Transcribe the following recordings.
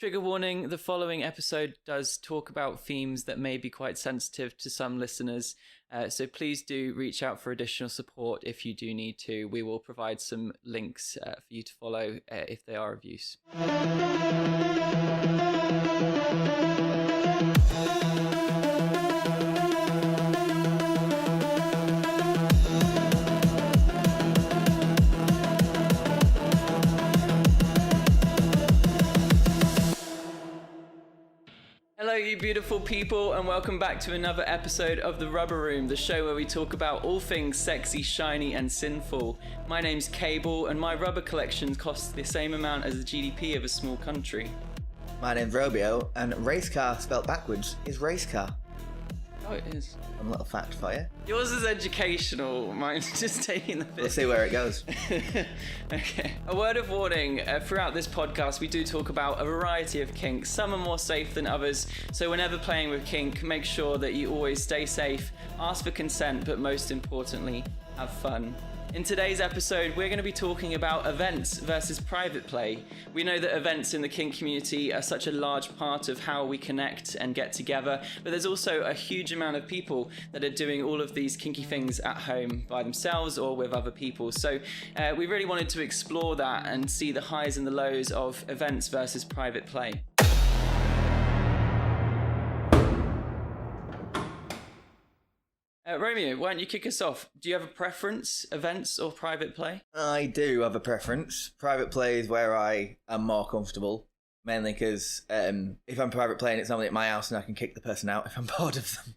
Trigger warning, the following episode does talk about themes that may be quite sensitive to some listeners, so please do reach out for additional support if you do need to. We will provide some links for you to follow if they are of use. Hello, you beautiful people, and welcome back to another episode of The Rubber Room, the show where we talk about all things sexy, shiny, and sinful. My name's Kable, and my rubber collection costs the same amount as the GDP of a small country. My name's Romeo, and race car spelt backwards is race car. Oh, it is. One little fact for you. Yours is educational, mine's just taking the piss. We'll see where it goes. Okay. A word of warning, throughout this podcast we do talk about a variety of kinks. Some are more safe than others, so whenever playing with kink, make sure that you always stay safe, ask for consent, but most importantly, have fun. In today's episode, we're going to be talking about events versus private play. We know that events in the kink community are such a large part of how we connect and get together, but there's also a huge amount of people that are doing all of these kinky things at home by themselves or with other people. So we really wanted to explore that and see the highs and the lows of events versus private play. Romeo, why don't you kick us off? Do you have a preference, events or private play? I do have a preference. Private play is where I am more comfortable, mainly because if I'm private playing, it's normally at my house and I can kick the person out if I'm bored of them.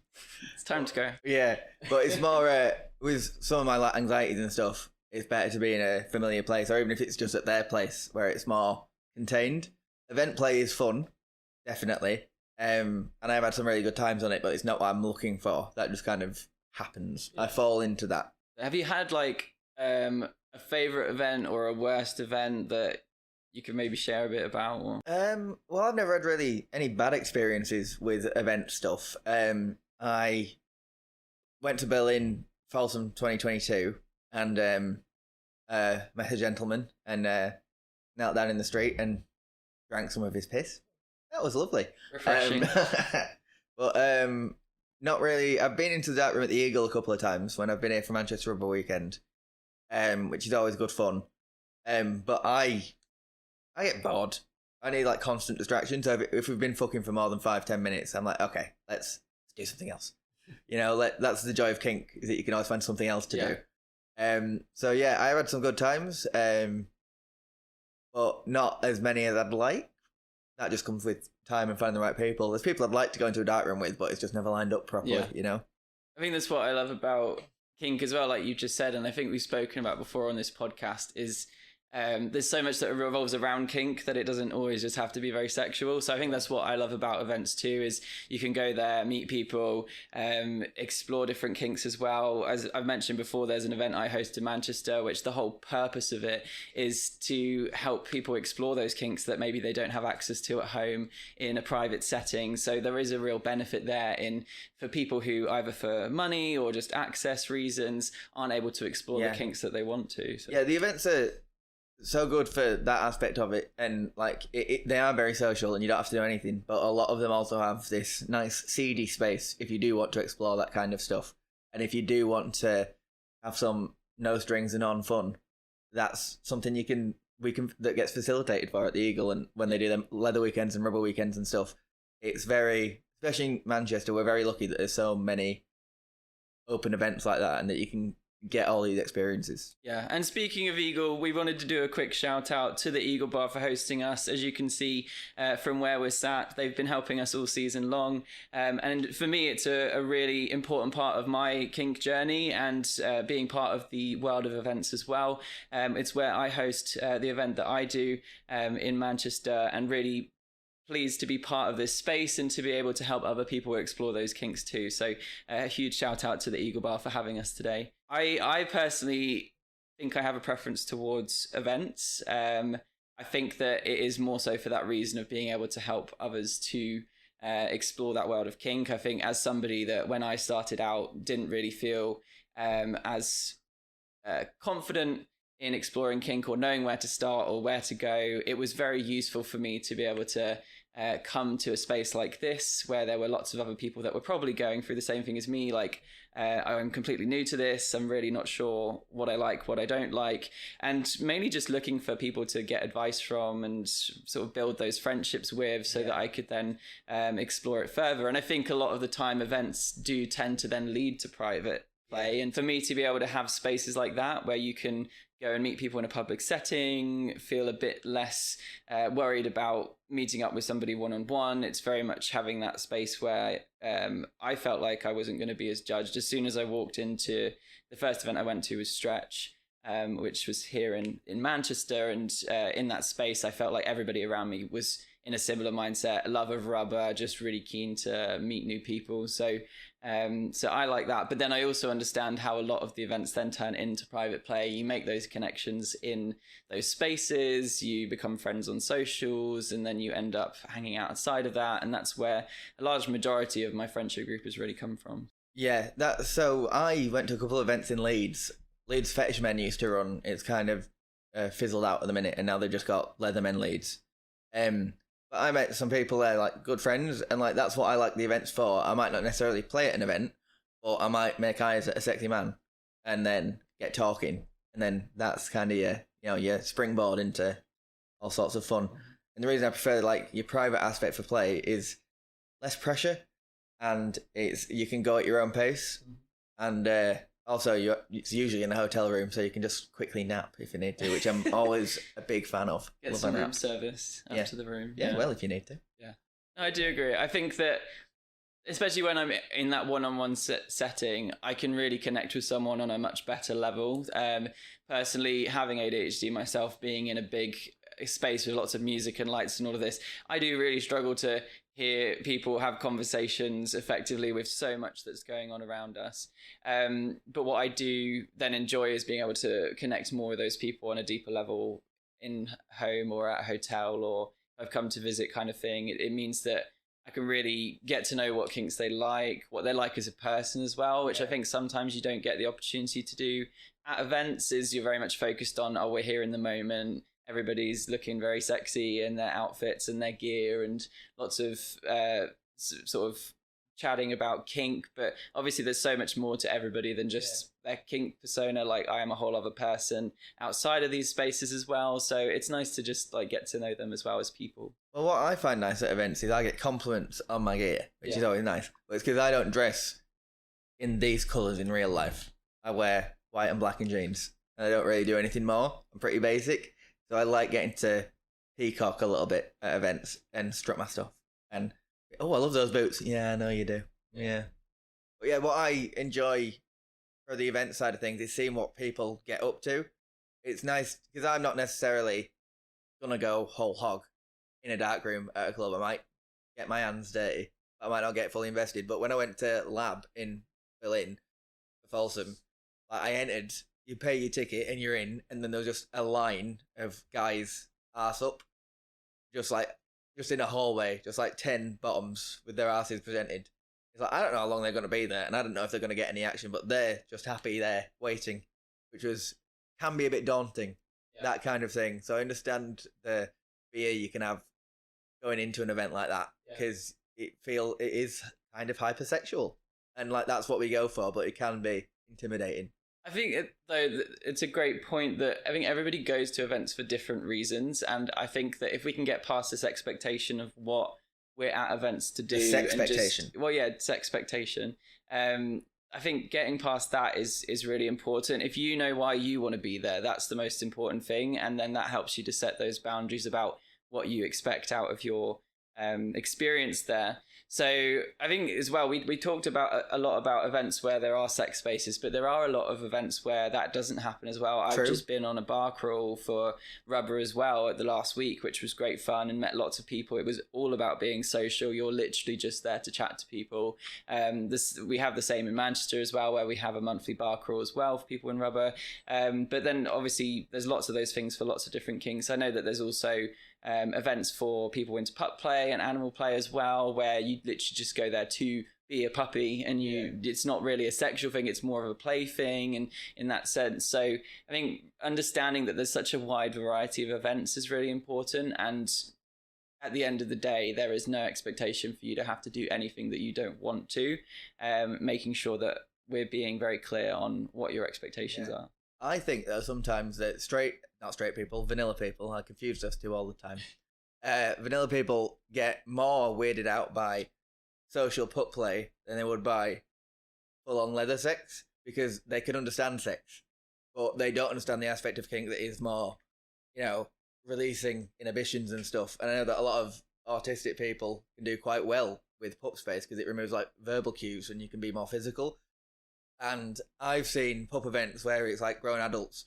It's time to go. Yeah, but it's more, with some of my anxieties and stuff, it's better to be in a familiar place, or even if it's just at their place where it's more contained. Event play is fun, definitely, and I've had some really good times on it, but it's not what I'm looking for. That just kind of happens. I fall into that. Have you had like a favorite event or a worst event that you could maybe share a bit about? Or? Well, I've never had really any bad experiences with event stuff. I went to Berlin Folsom 2022 and met a gentleman and knelt down in the street and drank some of his piss. That was lovely. Refreshing. But not really. I've been into the dark room at the Eagle a couple of times when I've been here for Manchester Rubber Weekend, which is always good fun. But I get bored. I need like constant distraction. So if we've been fucking for more than 5-10 minutes, I'm like, okay, let's do something else. You know, that's the joy of kink, is that you can always find something else to do. So yeah, I had some good times, but not as many as I'd like. That just comes with time and finding the right people. There's people I'd like to go into a dark room with, but it's just never lined up properly, you know? I think that's what I love about kink as well, like you just said, and I think we've spoken about before on this podcast, is there's so much that revolves around kink that it doesn't always just have to be very sexual. So I think that's what I love about events too, is you can go there, meet people, explore different kinks as well. As I've mentioned before, there's an event I host in Manchester, which the whole purpose of it is to help people explore those kinks that maybe they don't have access to at home in a private setting. So there is a real benefit there for people who either for money or just access reasons aren't able to explore the kinks that they want to. So. Yeah, the events are so good for that aspect of it, and like they are very social and you don't have to do anything, but a lot of them also have this nice seedy space if you do want to explore that kind of stuff, and if you do want to have some no strings and on fun, that's something that gets facilitated for at the Eagle. And when they do them leather weekends and rubber weekends and stuff, it's very, especially in Manchester, we're very lucky that there's so many open events like that and that you can get all these experiences. Yeah, and speaking of Eagle, we wanted to do a quick shout out to the Eagle Bar for hosting us. As you can see from where we're sat, they've been helping us all season long, and for me it's a really important part of my kink journey and being part of the world of events as well. It's where I host the event that I do in Manchester, and really pleased to be part of this space and to be able to help other people explore those kinks too. So a huge shout out to the Eagle Bar for having us today. I personally think I have a preference towards events. I think that it is more so for that reason of being able to help others to explore that world of kink. I think as somebody that when I started out didn't really feel as confident in exploring kink or knowing where to start or where to go, it was very useful for me to be able to come to a space like this where there were lots of other people that were probably going through the same thing as me. Like, I'm completely new to this. I'm really not sure what I like, what I don't like. And mainly just looking for people to get advice from and sort of build those friendships with so that I could then explore it further. And I think a lot of the time events do tend to then lead to private play. And for me to be able to have spaces like that where you can go and meet people in a public setting, feel a bit less worried about meeting up with somebody one-on-one. It's very much having that space where I felt like I wasn't going to be as judged. As soon as I walked into the first event I went to was Stretch, which was here in Manchester. And in that space, I felt like everybody around me was in a similar mindset, a love of rubber, just really keen to meet new people. So I like that. But then I also understand how a lot of the events then turn into private play. You make those connections in those spaces, you become friends on socials, and then you end up hanging out outside of that. And that's where a large majority of my friendship group has really come from. Yeah, so I went to a couple of events in Leeds. Leeds Fetish Men used to run. It's kind of fizzled out at the minute, and now they've just got Leathermen Leeds. But I met some people there, like good friends, and like that's what I like the events for. I might not necessarily play at an event, but I might make eyes at a sexy man and then get talking, and then that's kind of your springboard into all sorts of fun. And the reason I prefer like your private aspect for play is less pressure, and you can go at your own pace, and also it's usually in a hotel room, so you can just quickly nap if you need to, which I'm always a big fan of. Get some room service after the room. Yeah, well, if you need to. Yeah, I do agree. I think that especially when I'm in that one-on-one setting, I can really connect with someone on a much better level. Personally, having ADHD myself, being in a big space with lots of music and lights and all of this, I do really struggle to hear people have conversations effectively with so much that's going on around us. But what I do then enjoy is being able to connect more with those people on a deeper level in home or at a hotel, or I've come to visit kind of thing. It means that I can really get to know what kinks they like, what they're like as a person as well, which I think sometimes you don't get the opportunity to do at events. Is you're very much focused on, we're here in the moment. Everybody's looking very sexy in their outfits and their gear, and lots of sort of chatting about kink. But obviously there's so much more to everybody than just their kink persona. Like, I am a whole other person outside of these spaces as well. So it's nice to just like get to know them as well as people. Well, what I find nice at events is I get compliments on my gear, which is always nice. But it's because I don't dress in these colours in real life. I wear white and black and jeans, and I don't really do anything more. I'm pretty basic. So I like getting to peacock a little bit at events and strut my stuff. And, I love those boots. Yeah, I know you do. Yeah. But yeah, what I enjoy for the event side of things is seeing what people get up to. It's nice because I'm not necessarily going to go whole hog in a dark room at a club. I might get my hands dirty. I might not get fully invested. But when I went to Lab in Berlin for Folsom, I entered. You pay your ticket and you're in, and then there's just a line of guys arse up, just in a hallway, just like 10 bottoms with their asses presented. It's like, I don't know how long they're going to be there, and I don't know if they're going to get any action, but they're just happy there waiting, which can be a bit daunting, that kind of thing. So I understand the fear you can have going into an event like that, because it is kind of hypersexual, and like that's what we go for, but it can be intimidating. I think it's a great point that I think everybody goes to events for different reasons, and I think that if we can get past this expectation of what we're at events to do, sexpectation. Sexpectation. I think getting past that is really important. If you know why you want to be there, that's the most important thing, and then that helps you to set those boundaries about what you expect out of your experience there. So I think as well, we talked about a lot about events where there are sex spaces, but there are a lot of events where that doesn't happen as well. True. I've just been on a bar crawl for Rubber as well at the last week, which was great fun, and met lots of people. It was all about being social. You're literally just there to chat to people. We have the same in Manchester as well, where we have a monthly bar crawl as well for people in Rubber. But then obviously there's lots of those things for lots of different kinks. I know that there's also events for people into pup play and animal play as well, where you literally just go there to be a puppy, and it's not really a sexual thing, it's more of a play thing, and in that sense. So I think understanding that there's such a wide variety of events is really important, and at the end of the day there is no expectation for you to have to do anything that you don't want to, making sure that we're being very clear on what your expectations are. I think that sometimes that vanilla people, I confuse those two all the time. Vanilla people get more weirded out by social pup play than they would by full-on leather sex, because they can understand sex, but they don't understand the aspect of kink that is more, releasing inhibitions and stuff. And I know that a lot of autistic people can do quite well with pup space because it removes like verbal cues and you can be more physical. And I've seen pup events where it's like grown adults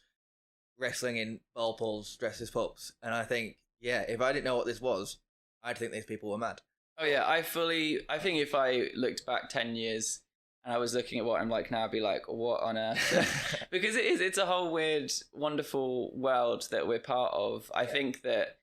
wrestling in ball pools dressed as pups, and I think, if I didn't know what this was, I'd think these people were mad. Oh yeah, I think if I looked back 10 years and I was looking at what I'm like now, I'd be like, what on earth? Because it's a whole weird, wonderful world that we're part of. I think that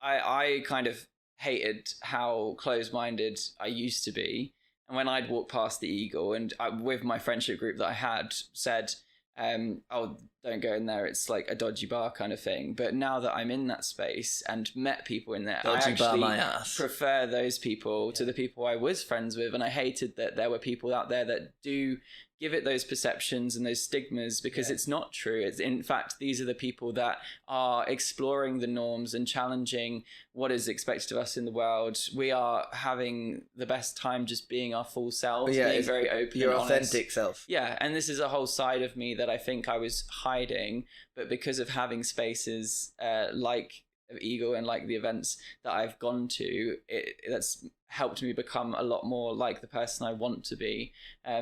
I kind of hated how closed-minded I used to be. And when I'd walk past the Eagle, and with my friendship group that I had said, oh, don't go in there, it's like a dodgy bar kind of thing. But now that I'm in that space and met people in there, I actually prefer those people to the people I was friends with. And I hated that there were people out there that do give it those perceptions and those stigmas, because it's not true. It's, in fact, these are the people that are exploring the norms and challenging what is expected of us in the world. We are having the best time just being our full selves, being very open, your and authentic self. Yeah, and this is a whole side of me that I think I was hiding, but because of having spaces like Eagle and like the events that I've gone to, that's helped me become a lot more like the person I want to be.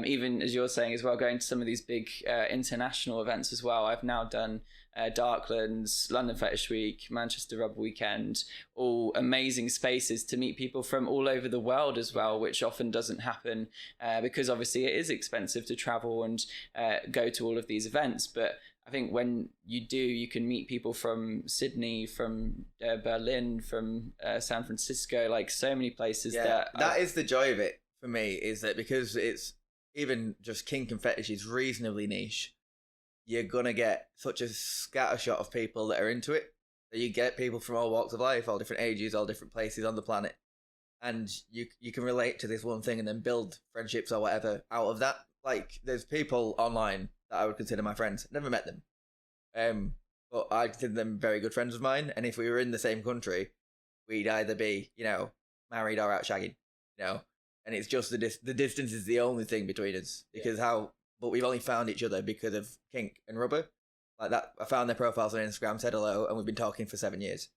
Even as you're saying as well, going to some of these big international events as well. I've now done Darklands, London Fetish Week, Manchester Rubber Weekend, all amazing spaces to meet people from all over the world as well, which often doesn't happen because obviously it is expensive to travel and go to all of these events. But I think when you do, you can meet people from Sydney, from Berlin, from San Francisco, like so many places. That is the joy of it for me, is that because it's even just kink and fetish is reasonably niche, you're going to get such a scattershot of people that are into it. That you get people from all walks of life, all different ages, all different places on the planet. And you can relate to this one thing and then build friendships or whatever out of that. Like, there's people online that I would consider my friends. Never met them. But I consider them very good friends of mine. And if we were in the same country, we'd either be, married or out shagging, And it's just the distance is the only thing between us. Because but we've only found each other because of kink and rubber. Like that, I found their profiles on Instagram, said hello, and we've been talking for 7 years,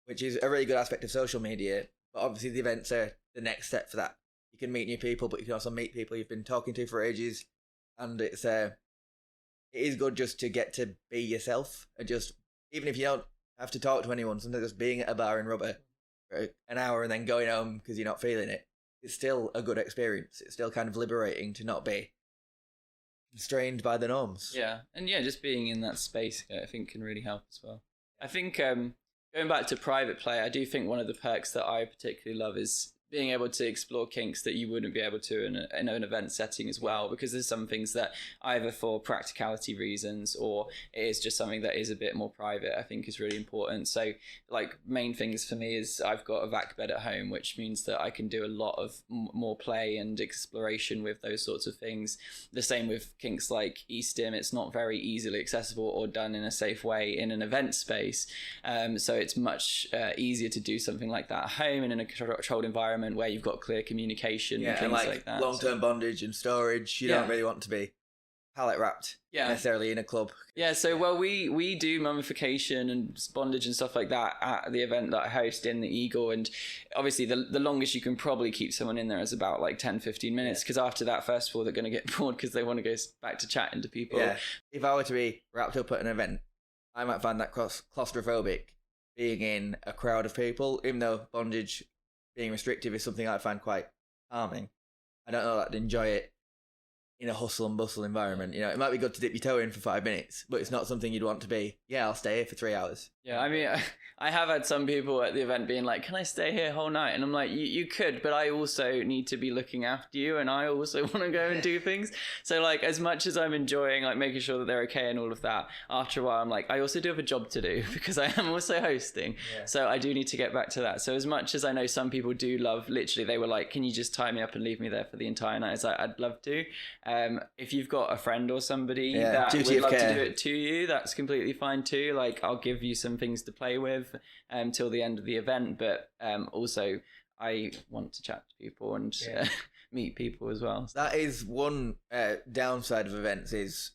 Which is a really good aspect of social media. But obviously the events are the next step for that. You can meet new people, but you can also meet people you've been talking to for ages. And it is good just to get to be yourself, and just, even if you don't have to talk to anyone, sometimes just being at a bar in rubber for an hour and then going home because you're not feeling it, it's still a good experience. It's still kind of liberating to not be constrained by the norms. Yeah, and just being in that space, I think, can really help as well. I think going back to private play, I do think one of the perks that I particularly love is being able to explore kinks that you wouldn't be able to in an event setting as well, because there's some things that either for practicality reasons or it is just something that is a bit more private, I think is really important. So like main things for me is I've got a vac bed at home, which means that I can do a lot of more play and exploration with those sorts of things. The same with kinks like e-stim. It's not very easily accessible or done in a safe way in an event space. So it's much easier to do something like that at home and in a controlled environment where you've got clear communication and things like that. Long-term bondage and storage. You don't really want to be pallet wrapped necessarily in a club. Yeah, so we do mummification and bondage and stuff like that at the event that I host in the Eagle, and obviously the longest you can probably keep someone in there is about like 10-15 minutes, because after that, first of all, they're going to get bored because they want to go back to chatting to people. Yeah, if I were to be wrapped up at an event, I might find that claustrophobic, being in a crowd of people, even though bondage being restrictive is something I find quite calming. I don't know that I'd enjoy it in a hustle and bustle environment. You know, it might be good to dip your toe in for 5 minutes, but it's not something you'd want to be. Yeah, I'll stay here for 3 hours. Yeah, I mean, I have had some people at the event being like, "Can I stay here whole night?" And I'm like, "You could, but I also need to be looking after you, and I also want to go and do things." So like, as much as I'm enjoying like making sure that they're okay and all of that, after a while, I'm like, I also do have a job to do because I am also hosting. Yeah. So I do need to get back to that. So as much as I know some people do love, literally, they were like, "Can you just tie me up and leave me there for the entire night?" It's like, I'd love to. If you've got a friend or somebody that would love to do it to you, that's completely fine too. Like, I'll give you some things to play with till the end of the event, but also I want to chat to people and meet people as well. That is one downside of events, is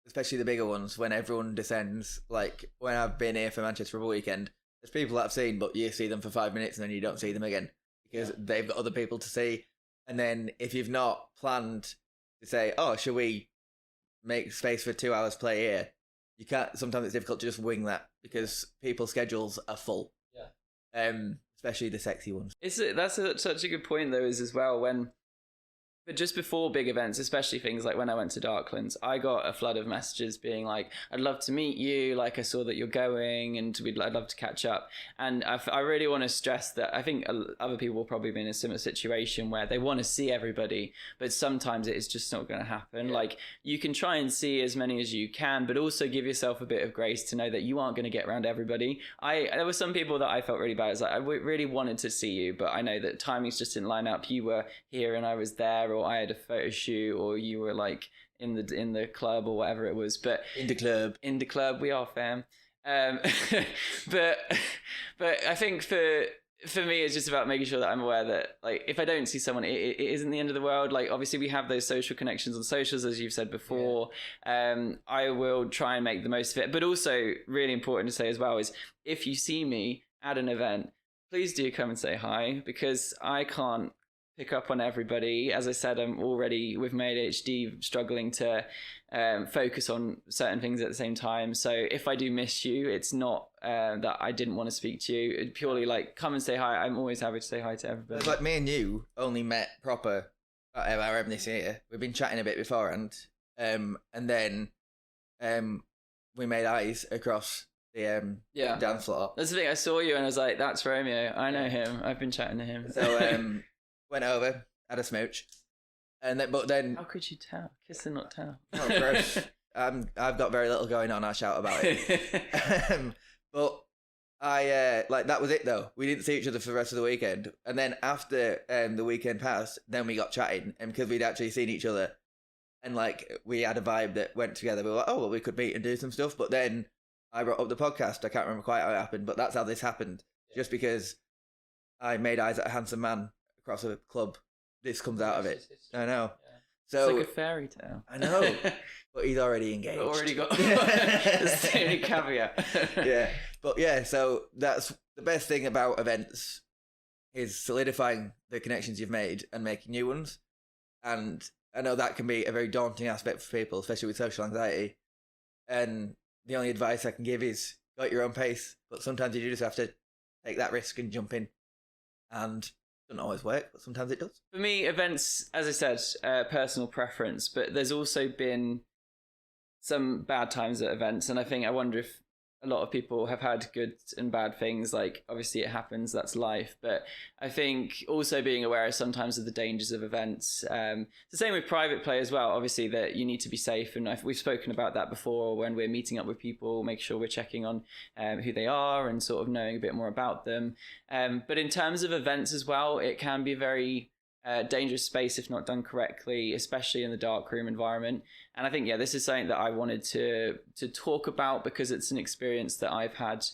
especially the bigger ones, when everyone descends. Like when I've been here for Manchester for a weekend, there's people that I've seen, but you see them for 5 minutes and then you don't see them again because they've got other people to see. And then if you've not planned to say, "Oh, should we make space for 2 hours play here?" You can't. Sometimes it's difficult to just wing that because people's schedules are full. Yeah. Especially the sexy ones. That's such a good point though, is as well but just before big events, especially things like when I went to Darklands, I got a flood of messages being like, "I'd love to meet you. Like, I saw that you're going and I'd love to catch up." And I really want to stress that I think other people will probably be in a similar situation where they want to see everybody, but sometimes it is just not going to happen. Yeah. Like, you can try and see as many as you can, but also give yourself a bit of grace to know that you aren't going to get around everybody. There were some people that I felt really bad. It's like, I really wanted to see you, but I know that timings just didn't line up. You were here and I was there, or I had a photo shoot, or you were like in the club or whatever it was. But in the club, we are fam. But I think for me, it's just about making sure that I'm aware that, like, if I don't see someone, it isn't the end of the world. Like, obviously we have those social connections on socials, as you've said before. I will try and make the most of it, but also really important to say as well is, if you see me at an event, please do come and say hi, because I can't pick up on everybody. As I said, I'm already with my ADHD struggling to focus on certain things at the same time. So if I do miss you, it's not that I didn't want to speak to you. It's purely like, come and say hi. I'm always happy to say hi to everybody. It's like me and you only met proper at our event this year. We've been chatting a bit beforehand, and then we made eyes across the dance floor. That's the thing. I saw you and I was like, "That's Romeo. I know him. I've been chatting to him." So went over, had a smooch, and then how could you tell? Kiss and not tell. Oh, gross. I've got very little going on. I shout about it. But I like, that was it though. We didn't see each other for the rest of the weekend, and then after the weekend passed, then we got chatting, and because we'd actually seen each other, and like we had a vibe that went together. We were like, "Oh well, we could meet and do some stuff." But then I brought up the podcast. I can't remember quite how it happened, but that's how this happened. Just because I made eyes at a handsome man across a club, this comes out of it. I know. Yeah. So it's like a fairy tale. I know, but he's already engaged. Already got. There's the only caveat. Yeah, but yeah. So that's the best thing about events, is solidifying the connections you've made and making new ones. And I know that can be a very daunting aspect for people, especially with social anxiety. And the only advice I can give is, go at your own pace. But sometimes you just have to take that risk and jump in. And doesn't always work, but sometimes it does. For me, events, as I said, personal preference, but there's also been some bad times at events, and I wonder if a lot of people have had good and bad things. Like, obviously it happens, that's life, but I think also being aware sometimes of the dangers of events. It's the same with private play as well, obviously, that you need to be safe, and we've spoken about that before when we're meeting up with people, make sure we're checking on who they are and sort of knowing a bit more about them. But in terms of events as well, it can be very dangerous space if not done correctly, especially in the darkroom environment. And I think, this is something that I wanted to talk about, because it's an experience that I've had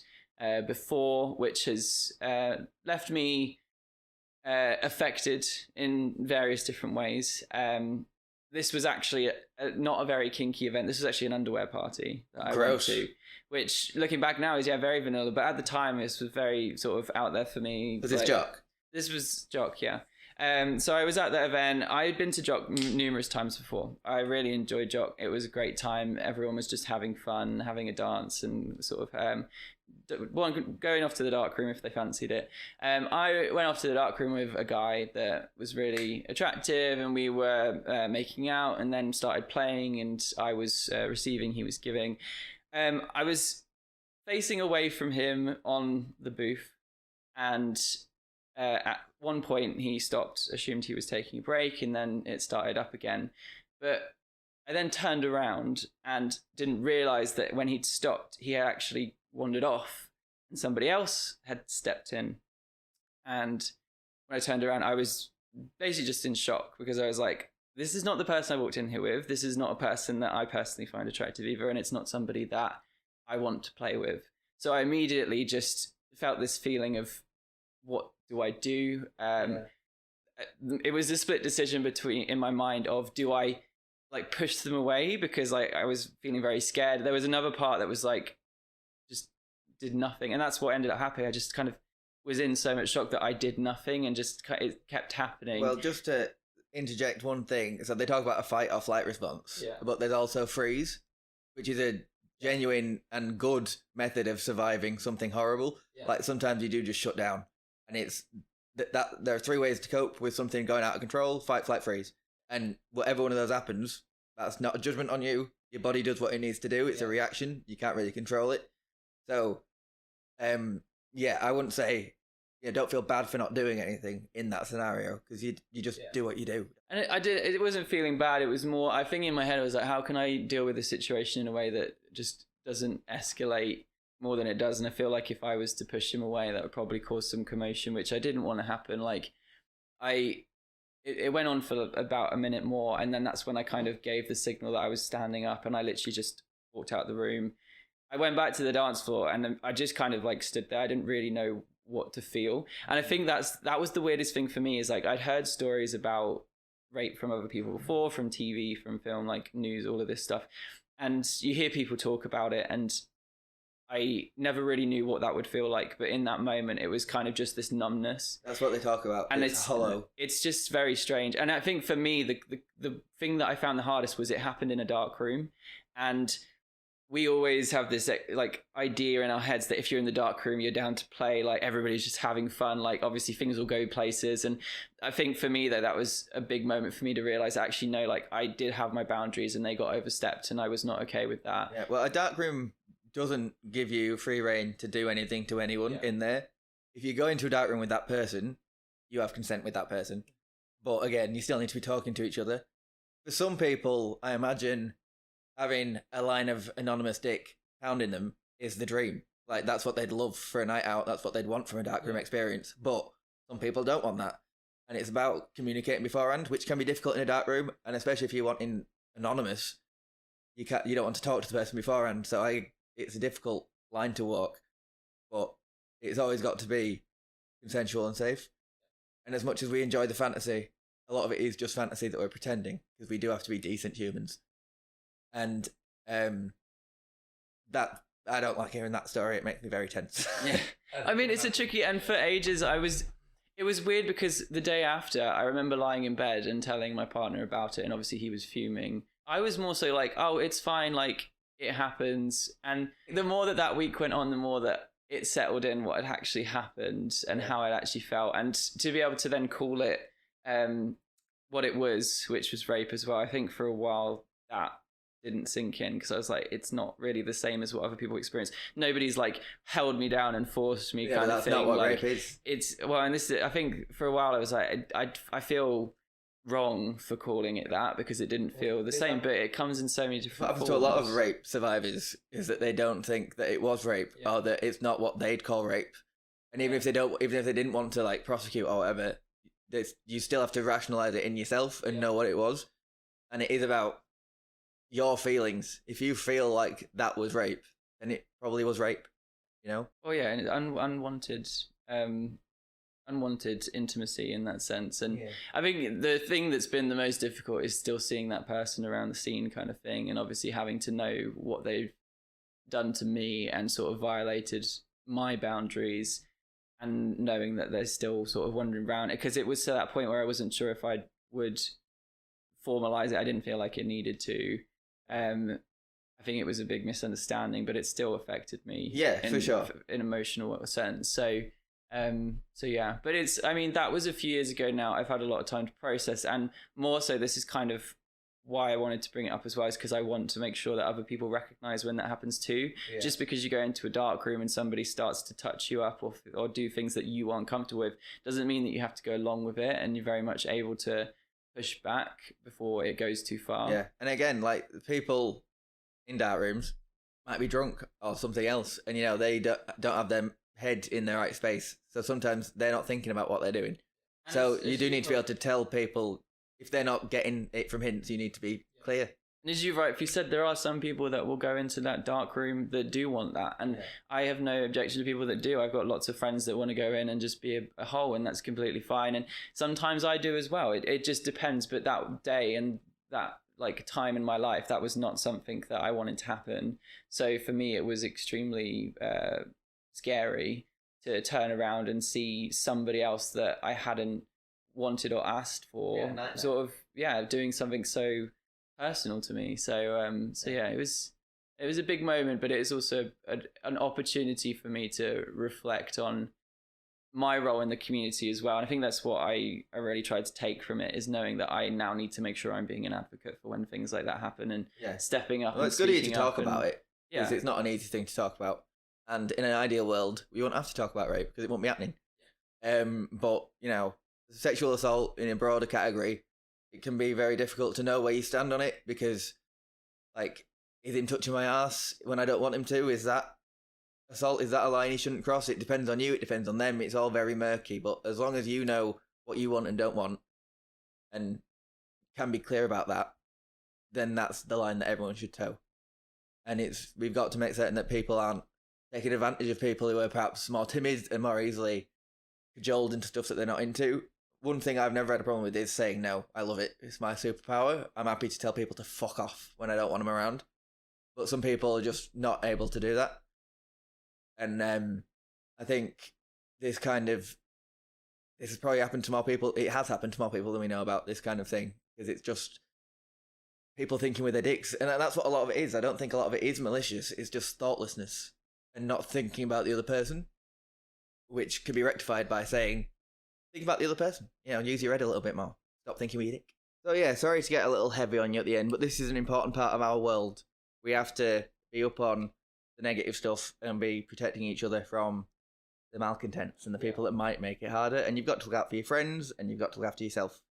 before, which has left me affected in various different ways. This was actually not a very kinky event. This was actually an underwear party that I went to, which, looking back now, is very vanilla, but at the time this was very sort of out there for me. Was this Jock? This was Jock, yeah. So I was at that event. I had been to Jock numerous times before. I really enjoyed Jock. It was a great time. Everyone was just having fun, having a dance, and sort of going off to the dark room if they fancied it. I went off to the dark room with a guy that was really attractive, and we were making out, and then started playing, and I was receiving, he was giving. I was facing away from him on the booth, and at one point he stopped, assumed he was taking a break, and then it started up again. But I then turned around and didn't realize that when he'd stopped, he had actually wandered off and somebody else had stepped in. And when I turned around, I was basically just in shock, because I was like, this is not the person I walked in here with. This is not a person that I personally find attractive either, and it's not somebody that I want to play with. So I immediately just felt this feeling of, what do I do? It was a split decision in my mind of, do I like push them away because like I was feeling very scared. There was another part that was like, just did nothing, and that's what ended up happening. I just kind of was in so much shock that I did nothing, and just it kept happening. Well, just to interject one thing, so they talk about a fight or flight response, but there's also freeze, which is a genuine and good method of surviving something horrible. Like sometimes you do just shut down, and it's that there are 3 ways to cope with something going out of control: fight, flight, freeze. And whatever one of those happens, that's not a judgment on you. Your body does what it needs to do. It's a reaction. You can't really control it. So, I wouldn't say, don't feel bad for not doing anything in that scenario, because you just do what you do. And it wasn't feeling bad. It was more, I think in my head, I was like, how can I deal with the situation in a way that just doesn't escalate more than it does? And I feel like if I was to push him away, that would probably cause some commotion, which I didn't want to happen. Like, it went on for about a minute more, and then that's when I kind of gave the signal that I was standing up, and I literally just walked out the room. I went back to the dance floor, and I just kind of like stood there. I didn't really know what to feel. And I think that was the weirdest thing for me, is like I'd heard stories about rape from other people before, from TV, from film, like news, all of this stuff. And you hear people talk about it, and I never really knew what that would feel like, but in that moment, it was kind of just this numbness. That's what they talk about. And it's hollow. It's just very strange. And I think for me, the thing that I found the hardest was it happened in a dark room. And we always have this like idea in our heads that if you're in the dark room, you're down to play, like everybody's just having fun. Like obviously things will go places. And I think for me, though, that was a big moment for me to realize, actually, no, like I did have my boundaries and they got overstepped, and I was not okay with that. Yeah, well, a dark room doesn't give you free reign to do anything to anyone in there. If you go into a dark room with that person, you have consent with that person. But again, you still need to be talking to each other. For some people, I imagine having a line of anonymous dick pounding them is the dream. Like that's what they'd love for a night out. That's what they'd want from a dark room experience. But some people don't want that. And it's about communicating beforehand, which can be difficult in a dark room. And especially if you want in anonymous, you don't want to talk to the person beforehand. So it's a difficult line to walk, but it's always got to be consensual and safe. And as much as we enjoy the fantasy, a lot of it is just fantasy that we're pretending, because we do have to be decent humans. And that I don't like hearing that story. It makes me very tense. Yeah, I mean, it's a tricky, and for ages it was weird, because the day after, I remember lying in bed and telling my partner about it, and obviously he was fuming. I was more so like, oh, it's fine, like it happens. And the more that week went on, the more that it settled in what had actually happened and how I actually felt. And to be able to then call it what it was, which was rape as well, I think for a while that didn't sink in, because I was like, it's not really the same as what other people experience. Nobody's like held me down and forced me, kind of thing. Not what like, rape is. It's and this is, I think for a while I was like, I feel wrong for calling it that, because it didn't feel the same, but it comes in so many different forms. What happens to a lot of rape survivors is that they don't think that it was rape, or that it's not what they'd call rape. And even if they didn't want to like prosecute or whatever, you still have to rationalize it in yourself and know what it was. And it is about your feelings. If you feel like that was rape, then it probably was rape, you know? Oh yeah, and unwanted intimacy in that sense. And I think the thing that's been the most difficult is still seeing that person around the scene, kind of thing, and obviously having to know what they've done to me and sort of violated my boundaries, and knowing that they're still sort of wandering around it, because it was to that point where I wasn't sure if I would formalize it. I didn't feel like it needed to. I think it was a big misunderstanding, but it still affected me. Yeah, for sure. In emotional sense. So yeah, but I mean, that was a few years ago now. I've had a lot of time to process, and more so, this is kind of why I wanted to bring it up as well, is because I want to make sure that other people recognize when that happens too. Yeah. Just because you go into a dark room and somebody starts to touch you up or do things that you aren't comfortable with doesn't mean that you have to go along with it, and you're very much able to push back before it goes too far. Yeah, and again, like, people in dark rooms might be drunk or something else, and they don't have their head in the right space, so sometimes they're not thinking about what they're doing. And so you do need to be able to tell people if they're not getting it from hints. You need to be clear. And as you rightly said, there are some people that will go into that dark room that do want that, and I have no objection to people that do. I've got lots of friends that want to go in and just be a hole, and that's completely fine, and sometimes I do as well. It just depends, but that day and that time in my life, that was not something that I wanted to happen. So for me, it was extremely scary to turn around and see somebody else that I hadn't wanted or asked for doing something so personal to me. So yeah, it was a big moment, but it is also an opportunity for me to reflect on my role in the community as well. And I think that's what I really tried to take from it, is knowing that I now need to make sure I'm being an advocate for when things like that happen, and stepping up. Well, it's good of you to talk about it, because it's not an easy thing to talk about. And in an ideal world, we won't have to talk about rape because it won't be happening. But sexual assault in a broader category, it can be very difficult to know where you stand on it, because, like, is him touching my ass when I don't want him to? Is that assault? Is that a line he shouldn't cross? It depends on you. It depends on them. It's all very murky. But as long as you know what you want and don't want, and can be clear about that, then that's the line that everyone should toe. And we've got to make certain that people aren't taking advantage of people who are perhaps more timid and more easily cajoled into stuff that they're not into. One thing I've never had a problem with is saying no. I love it. It's my superpower. I'm happy to tell people to fuck off when I don't want them around. But some people are just not able to do that. And I think this has probably happened to more people. It has happened to more people than we know about, this kind of thing. Because it's just people thinking with their dicks. And that's what a lot of it is. I don't think a lot of it is malicious. It's just thoughtlessness and not thinking about the other person, which can be rectified by saying, think about the other person. Use your head a little bit more. Stop thinking with your dick. So yeah, sorry to get a little heavy on you at the end, but this is an important part of our world. We have to be up on the negative stuff and be protecting each other from the malcontents and the people that might make it harder. And you've got to look out for your friends, and you've got to look after yourself.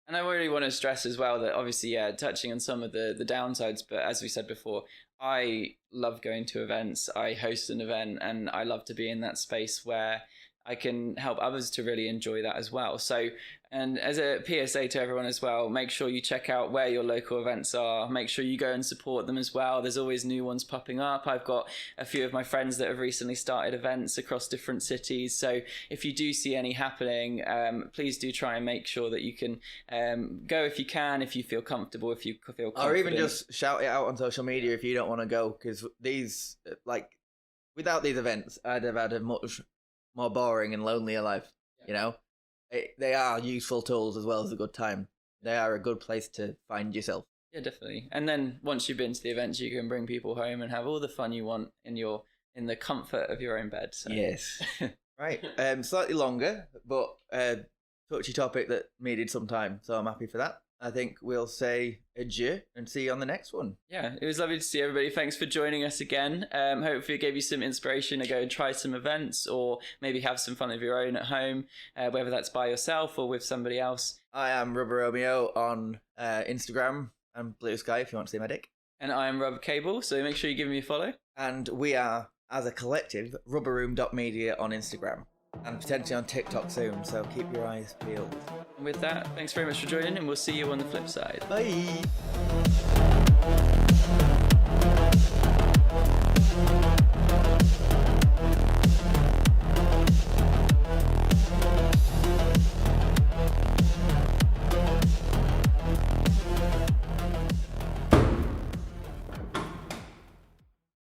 And I really want to stress as well that obviously, touching on some of the downsides, but as we said before, I love going to events. I host an event, and I love to be in that space where I can help others to really enjoy that as well. So, and as a PSA to everyone as well, make sure you check out where your local events are. Make sure you go and support them as well. There's always new ones popping up. I've got a few of my friends that have recently started events across different cities. So if you do see any happening, please do try and make sure that you can go if you can, if you feel comfortable, if you feel confident. Or even just shout it out on social media if you don't want to go, because without these events, I'd have had a much more boring and lonelier life. They are useful tools as well as a good time. They are a good place to find yourself. Yeah, definitely. And then once you've been to the events, you can bring people home and have all the fun you want in the comfort of your own bed. So. Yes. Right. Slightly longer, but touchy topic that needed some time, so I'm happy for that. I think we'll say adieu and see you on the next one. Yeah, it was lovely to see everybody. Thanks for joining us again. Hopefully it gave you some inspiration to go and try some events, or maybe have some fun of your own at home, whether that's by yourself or with somebody else. I am Rubber Romeo on Instagram and Blue Sky if you want to see my dick. And I am Romeo and Kable, so make sure you give me a follow. And we are, as a collective, rubberroom.media on Instagram. And potentially on TikTok soon, so keep your eyes peeled. And with that, thanks very much for joining, and we'll see you on the flip side. Bye!